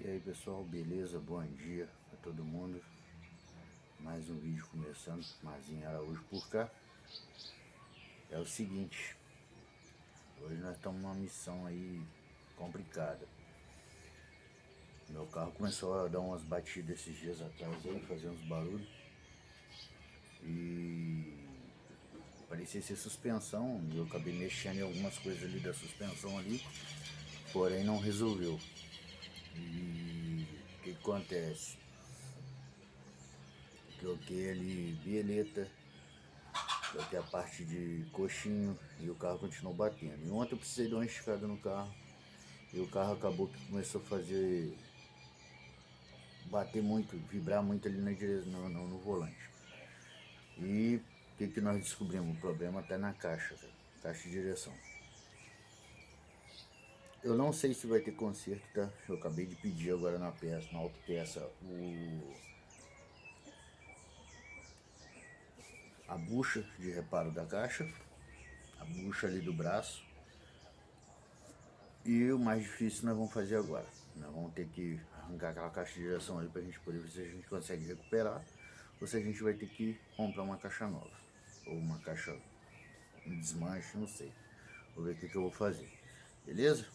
E aí pessoal, beleza? Bom dia para todo mundo. Mais um vídeo começando, Marzinho Araújo por cá. É o seguinte, hoje nós estamos numa missão aí complicada. Meu carro começou a dar umas batidas esses dias atrás aí, fazendo uns barulhos. E parecia ser suspensão, e eu acabei mexendo em algumas coisas ali da suspensão ali, porém não resolveu. E o que acontece? Troquei ali bieleta, troquei a parte de coxinho e o carro continuou batendo. E ontem eu precisei dar uma esticada no carro e o carro acabou que começou a fazer bater muito, vibrar muito ali na direção, no volante. E o que nós descobrimos? O problema está na caixa, caixa de direção. Eu não sei se vai ter conserto, tá? Eu acabei de pedir agora na peça, na autopeça, a bucha de reparo da caixa, a bucha ali do braço. E o mais difícil nós vamos fazer agora. Nós vamos ter que arrancar aquela caixa de direção ali pra gente poder ver se a gente consegue recuperar, ou se a gente vai ter que comprar uma caixa nova, ou uma caixa em desmanche, não sei. Vou ver o que eu vou fazer, beleza?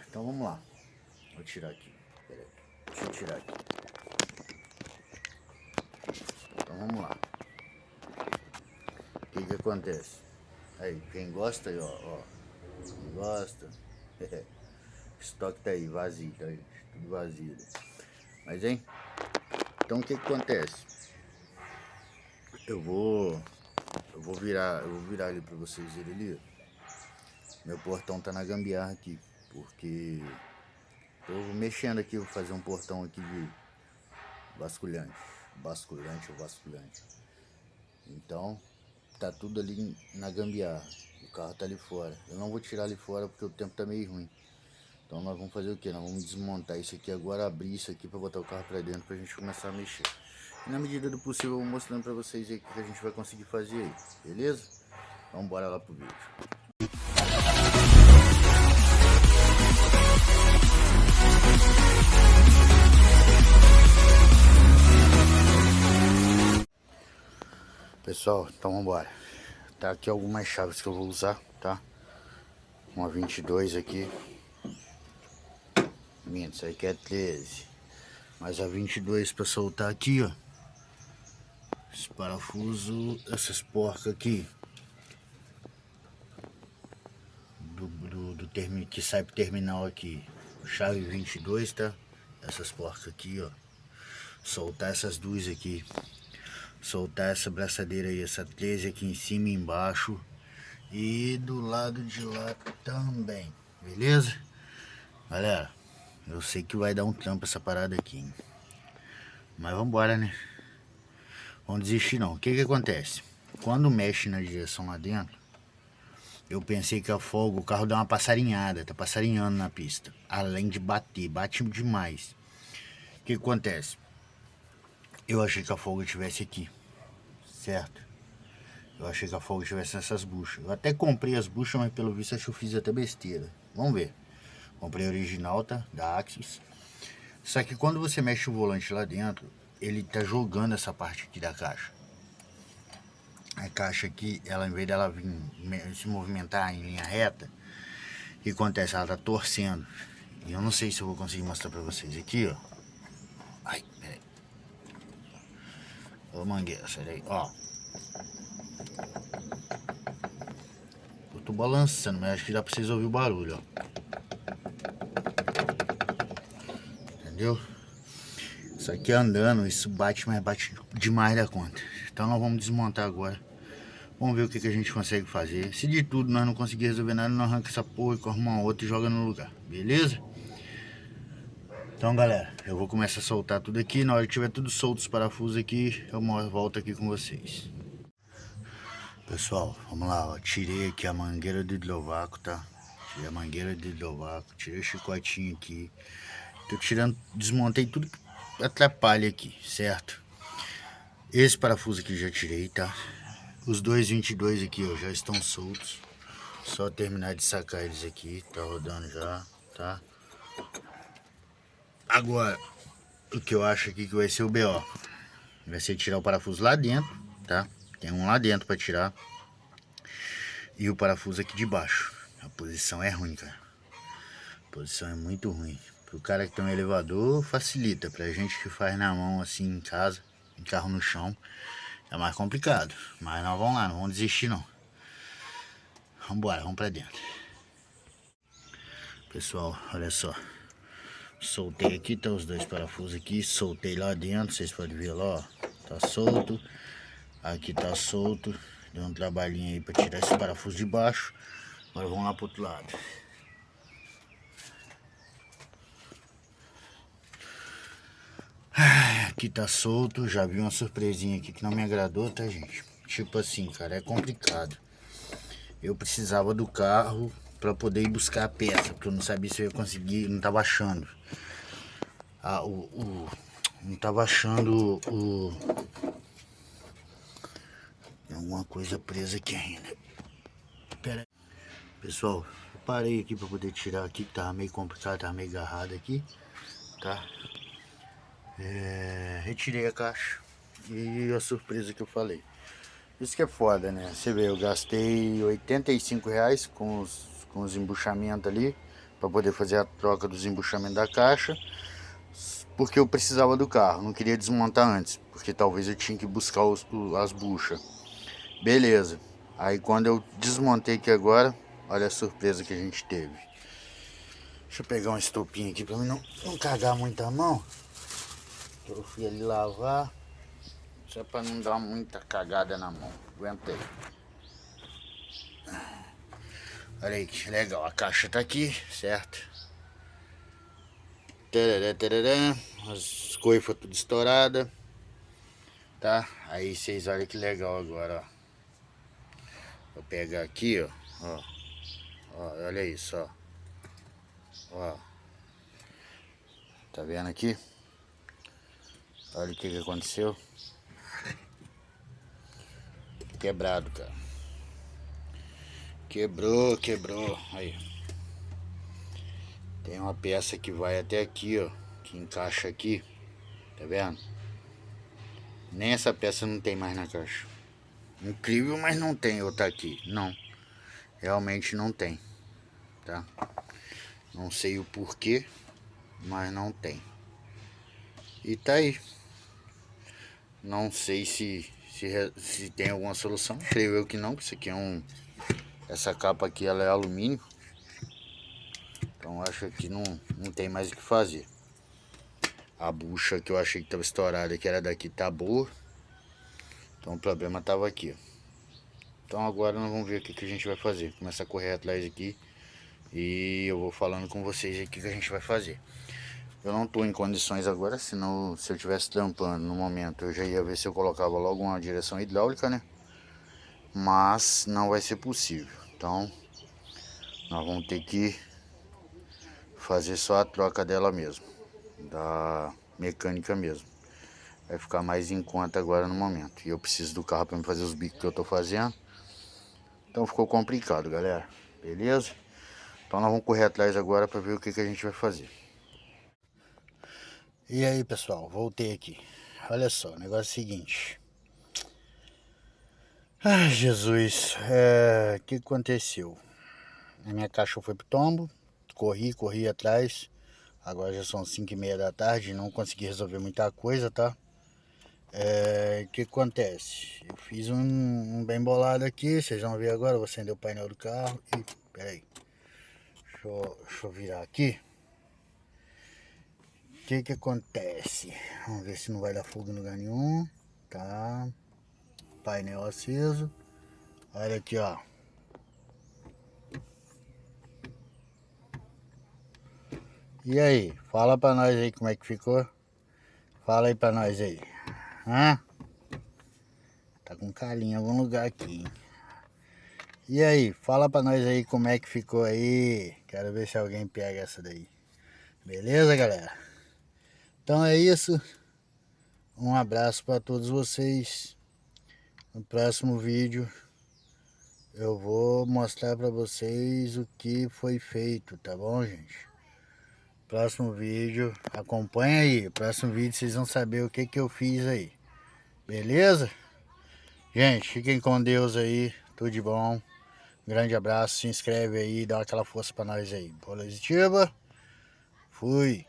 Então vamos lá. Vou tirar aqui, peraí, deixa eu tirar aqui. Então vamos lá. O que acontece? Aí, quem gosta aí, ó. Quem gosta. O estoque tá aí, vazio, tá aí, tudo vazio. Mas, hein? Então o que acontece? Eu vou virar ali pra vocês verem ali. Meu portão tá na gambiarra aqui, porque tô mexendo aqui, vou fazer um portão aqui de basculante ou vasculhante. Então, tá tudo ali na gambiarra. O carro tá ali fora. Eu não vou tirar ali fora porque o tempo tá meio ruim. Então nós vamos fazer o que? Nós vamos desmontar isso aqui agora, abrir isso aqui para botar o carro para dentro, pra gente começar a mexer. E na medida do possível eu vou mostrando para vocês aí o que a gente vai conseguir fazer aí, beleza? Vamos embora lá pro vídeo. Pessoal, então vamos embora. Tá aqui algumas chaves que eu vou usar, tá? Uma 22 aqui. Minha, isso aqui é 13. Mas a 22 para soltar aqui, ó. Esse parafuso, essas porcas aqui. Que sai pro terminal aqui. Chave 22, tá? Essas porcas aqui, ó. Soltar essas duas aqui. Soltar essa braçadeira aí, essa 13 aqui em cima e embaixo. E do lado de lá também. Beleza? Galera, eu sei que vai dar um trampo essa parada aqui, hein? Mas vambora, né? Vamos desistir não. O que acontece? Quando mexe na direção lá dentro, eu pensei que a folga, o carro dá uma passarinhada, tá passarinhando na pista. Além de bater, bate demais. O que acontece? Eu achei que a folga estivesse aqui, certo? Eu achei que a folga estivesse nessas buchas. Eu até comprei as buchas, mas pelo visto acho que eu fiz até besteira. Vamos ver. Comprei a original, tá? Da Axis. Só que quando você mexe o volante lá dentro, ele tá jogando essa parte aqui da caixa. A caixa aqui, ela, em vez dela vir se movimentar em linha reta, o que acontece? Ela tá torcendo. E eu não sei se eu vou conseguir mostrar pra vocês aqui, ó. Ai, peraí. Ô mangueira, sai daí, ó. Eu tô balançando, mas acho que dá pra vocês ouvir o barulho, ó. Entendeu? Isso aqui andando, isso bate, mas bate demais da conta. Então nós vamos desmontar agora. Vamos ver o que a gente consegue fazer. Se de tudo nós não conseguir resolver nada, nós arranca essa porra e arruma outra e joga no lugar. Beleza? Então galera, eu vou começar a soltar tudo aqui. Na hora que tiver tudo solto os parafusos aqui, eu volto aqui com vocês. Pessoal, vamos lá, ó. Tirei aqui a mangueira de hidrovácuo, tá? Tirei a mangueira de hidrovácuo, tirei o chicotinho aqui. Tô tirando, desmontei tudo que atrapalha aqui, certo? Esse parafuso aqui já tirei, tá? Os dois 22 aqui, ó, já estão soltos. Só terminar de sacar eles aqui, tá rodando já, tá? Agora, o que eu acho aqui que vai ser o BO vai ser tirar o parafuso lá dentro, tá? Tem um lá dentro para tirar. E o parafuso aqui de baixo. A posição é ruim, cara. A posição é muito ruim. Pro cara que tem um elevador, facilita. Pra gente que faz na mão assim em casa, em carro no chão, é mais complicado. Mas nós vamos lá, não vamos desistir não. Vambora, vamos pra dentro. Pessoal, olha só. Soltei aqui, tá os dois parafusos aqui. Soltei lá dentro, vocês podem ver lá, ó. Tá solto. Aqui tá solto. Deu um trabalhinho aí pra tirar esse parafuso de baixo. Agora vamos lá pro outro lado. Aqui tá solto, já vi uma surpresinha aqui que não me agradou, tá, gente? Tipo assim, cara, é complicado. Eu precisava do carro pra poder ir buscar a peça, porque eu não sabia se eu ia conseguir, não tava achando. Não tava achando o... Tem alguma coisa presa aqui ainda. Pera aí. Pessoal, eu parei aqui pra poder tirar aqui, que tava meio complicado, tava meio agarrado aqui, tá? Retirei a caixa e a surpresa que eu falei. Isso que é foda, né? Você vê, eu gastei R$ 85 com os embuchamentos ali, para poder fazer a troca dos embuchamentos da caixa, porque eu precisava do carro, não queria desmontar antes, porque talvez eu tinha que buscar as buchas. Beleza. Aí quando eu desmontei aqui agora, olha a surpresa que a gente teve. Deixa eu pegar um estopinho aqui para mim não cagar muito a mão. Eu fui ali lavar. Só para não dar muita cagada na mão. Aguenta aí. Olha aí que legal. A caixa tá aqui, certo? Tarará, tarará. As coifas tudo estourada. Tá? Aí vocês olham que legal agora, ó. Vou pegar aqui, ó. Olha isso, ó. Ó. Tá vendo aqui? Olha o que aconteceu. Quebrado, cara. Quebrou. Aí. Tem uma peça que vai até aqui, ó. Que encaixa aqui. Tá vendo? Nem essa peça não tem mais na caixa. Incrível, mas não tem outra aqui. Não. Realmente não tem. Tá? Não sei o porquê, mas não tem. E tá aí. Não sei se tem alguma solução. Creio eu que não, porque isso aqui é um... Essa capa aqui ela é alumínio. Então acho que não tem mais o que fazer. A bucha que eu achei que estava estourada, que era daqui, tá boa. Então o problema tava aqui, ó. Então agora nós vamos ver o que a gente vai fazer. Começa a correr atrás aqui e eu vou falando com vocês aqui o que a gente vai fazer. Eu não estou em condições agora, senão se eu estivesse trampando no momento eu já ia ver se eu colocava logo uma direção hidráulica, né? Mas não vai ser possível. Então nós vamos ter que fazer só a troca dela mesmo, da mecânica mesmo. Vai ficar mais em conta agora no momento. E eu preciso do carro para me fazer os bicos que eu estou fazendo. Então ficou complicado, galera. Beleza? Então nós vamos correr atrás agora para ver o que a gente vai fazer. E aí, pessoal, voltei aqui. Olha só, o negócio é o seguinte. Ai, Jesus, o que aconteceu? A minha caixa foi pro tombo, corri atrás. Agora já são 5h30 da tarde, não consegui resolver muita coisa, tá? O que acontece? Eu fiz um bem bolado aqui, vocês vão ver agora. Eu vou acender o painel do carro e... Peraí, deixa eu virar aqui. O que acontece? Vamos ver se não vai dar fogo em lugar nenhum. Tá. Painel aceso. Olha aqui, ó. E aí? Fala pra nós aí como é que ficou. Fala aí pra nós aí. Hã? Tá com calinho em algum lugar aqui, hein? E aí? Fala pra nós aí como é que ficou aí. Quero ver se alguém pega essa daí. Beleza, galera? Então é isso. Um abraço para todos vocês. No próximo vídeo eu vou mostrar para vocês o que foi feito, tá bom, gente? Próximo vídeo, acompanha aí. Próximo vídeo vocês vão saber o que eu fiz aí. Beleza? Gente, fiquem com Deus aí. Tudo de bom. Grande abraço. Se inscreve aí. Dá aquela força pra nós aí. Positiva. Fui.